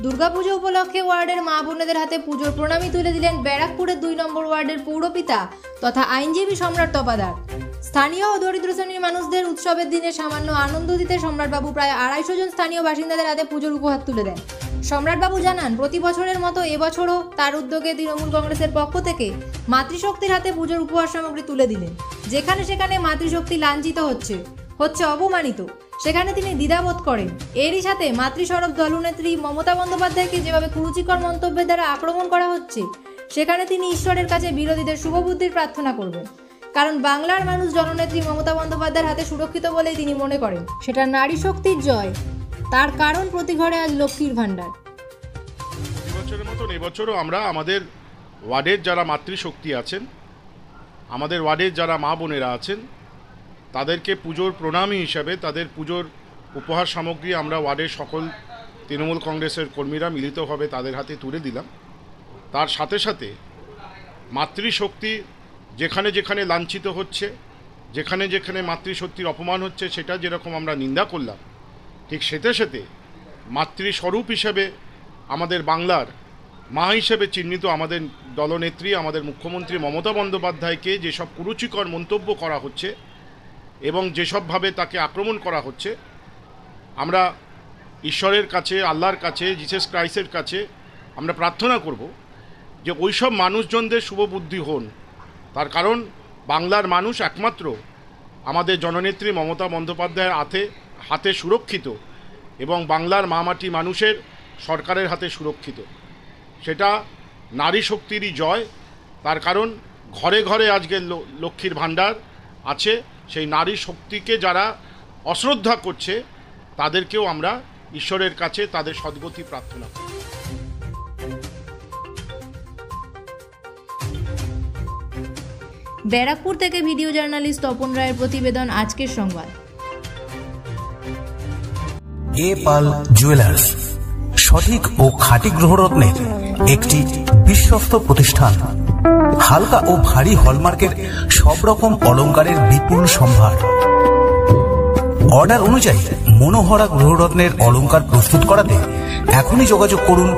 দুর্গাপুজো উপলক্ষে ওয়ার্ডের মা বোনেদের হাতে পুজোর প্রণামী তুলে দিলেন ব্যারাকপুরের 2 নম্বর ওয়ার্ডের পৌরপিতা তথা আইনজীবী সম্রাট তপাদার। স্থানীয় ও দরিদ্র শ্রেণীর মানুষদের উৎসবের দিনে সামান্য আনন্দ দিতে সম্রাটবাবু প্রায় 250 জন স্থানীয় বাসিন্দাদের হাতে পুজোর উপহার তুলে দেন। সম্রাটবাবু জানান, প্রতি বছরের মতো এবছরও তার উদ্যোগে তৃণমূল কংগ্রেসের পক্ষ থেকে মাতৃশক্তির হাতে পুজোর উপহার সামগ্রী তুলে দিলেন। যেখানে সেখানে মাতৃশক্তি লাঞ্ছিত হচ্ছে অপমানিত, সেখানে তিনি দ্বিধাবোধ করেন। এরই সাথে মাতৃসরব দলনেত্রী মমতা বন্দ্যোপাধ্যায়কে যেভাবে কুরুচিকর মন্তব্যের দ্বারা আক্রমণ করা হচ্ছে, সেখানে তিনি ঈশ্বরের কাছে বিরোধীদের শুভবুদ্ধির প্রার্থনা করবেন। কারণ বাংলার মানুষ জননেত্রী মমতা বন্দ্যোপাধ্যায়ের হাতে সুরক্ষিত বলেই তিনি মনে করেন। সেটা নারী শক্তির জয়। তার কারণ প্রতি ঘরে আজ লক্ষ্মীর ভাণ্ডার। এবছরের মতন এবছরও আমরা আমাদের ওয়ার্ডের যারা মাতৃশক্তি আছেন, আমাদের ওয়ার্ডের যারা মা বোনেরা আছেন, তাদেরকে পুজোর প্রণামী হিসাবে তাদের পুজোর উপহার সামগ্রী আমরা ওয়ার্ডের সকল তৃণমূল কংগ্রেসের কর্মীরা মিলিতভাবে তাদের হাতে তুলে দিলাম। তার সাথে সাথে মাতৃশক্তি যেখানে যেখানে লাঞ্ছিত হচ্ছে, যেখানে যেখানে মাতৃশক্তির অপমান হচ্ছে, সেটা যেরকম আমরা নিন্দা করলাম, ঠিক সাথে সাথে মাতৃস্বরূপ হিসেবে আমাদের বাংলার মা হিসেবে চিহ্নিত আমাদের দলনেত্রী, আমাদের মুখ্যমন্ত্রী মমতা বন্দ্যোপাধ্যায়কে যেসব কুরুচিকর মন্তব্য করা হচ্ছে এবং যেসবভাবে তাকে আক্রমণ করা হচ্ছে, আমরা ঈশ্বরের কাছে, আল্লাহর কাছে, জিসাস ক্রাইস্টের কাছে আমরা প্রার্থনা করব যে ওইসব মানুষজনদের শুভবুদ্ধি হন। তার কারণ বাংলার মানুষ একমাত্র আমাদের জননেত্রী মমতা বন্দ্যোপাধ্যায়ের হাতে সুরক্ষিত এবং বাংলার মাটি মানুষের সরকারের হাতে সুরক্ষিত। সেটা নারী শক্তিরই জয়। তার কারণ ঘরে ঘরে আজকে লক্ষ্মীর ভাণ্ডার আছে। সেই নারী শক্তিকে যারা অশ্রদ্ধা করছে, তাদেরকেও আমরা ঈশ্বরের কাছে তাদের সদ্গতি প্রার্থনা করি। ব্যারাকপুর থেকে ভিডিও জার্নালিস্ট তপন রায়ের প্রতিবেদন, আজকের সংবাদ। এ পাল জুয়েলার্স, সঠিক ও খাঁটি গ্রহরত্নের একটি বিশ্বস্ত প্রতিষ্ঠান। হালকা ও ভারী হলমার্কের সব রকম অলংকারের বিপুল সম্ভার। অর্ডার অনুযায়ী মনোহরা গ্রহরত্নের অলংকার প্রস্তুত করাতে এখনই যোগাযোগ করুন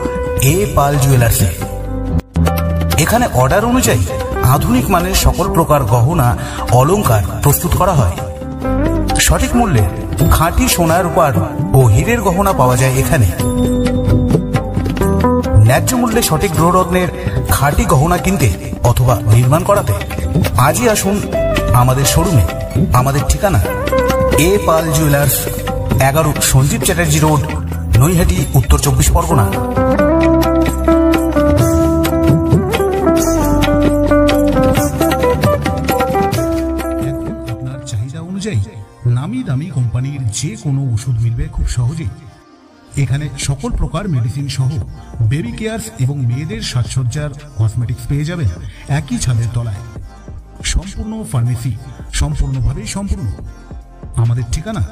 এ পাল জুয়েলার্সে। এখানে অর্ডার অনুযায়ী আধুনিক মানের সকল প্রকার গহনা অলংকার প্রস্তুত করা হয়। সঠিক মূল্যে খাঁটি সোনার রূপার ও হীরের গহনা পাওয়া যায় এখানে। ন্যায্য মূল্যে সঠিক গ্রহরত্নের খাঁটি গহনা কিনতে অথবা নির্মাণ করাতে আজই আসুন আমাদের শোরুমে। আমাদের ঠিকানা এ পাল জুয়েলার্স, 11 সঞ্জীব চ্যাটার্জি রোড, নৈহাটি, উত্তর 24 পরগনা। আপনার চাহিদা অনুযায়ী নামি দামি কোম্পানির যে কোনো ওষুধ মিলবে খুব সহজেই। এখানে সকল প্রকার মেডিসিন সহ বেবি কেয়ারস এবং মেয়েদের সাজসজ্জার কসমেটিক্স পেয়ে যাবেন একই ছাদের তলায়। সম্পূর্ণ ফার্মেসি, সম্পূর্ণভাবেই সম্পূর্ণ। আমাদের ঠিকানা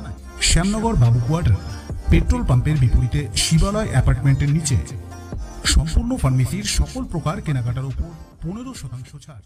শ্যামনগর বাবু কোয়ার্টার, পেট্রোল পাম্পের বিপরীতে শিবালয় অ্যাপার্টমেন্টের নিচে। সম্পূর্ণ ফার্মেসির সকল প্রকার কেনাকাটার উপর 15% ছাড়।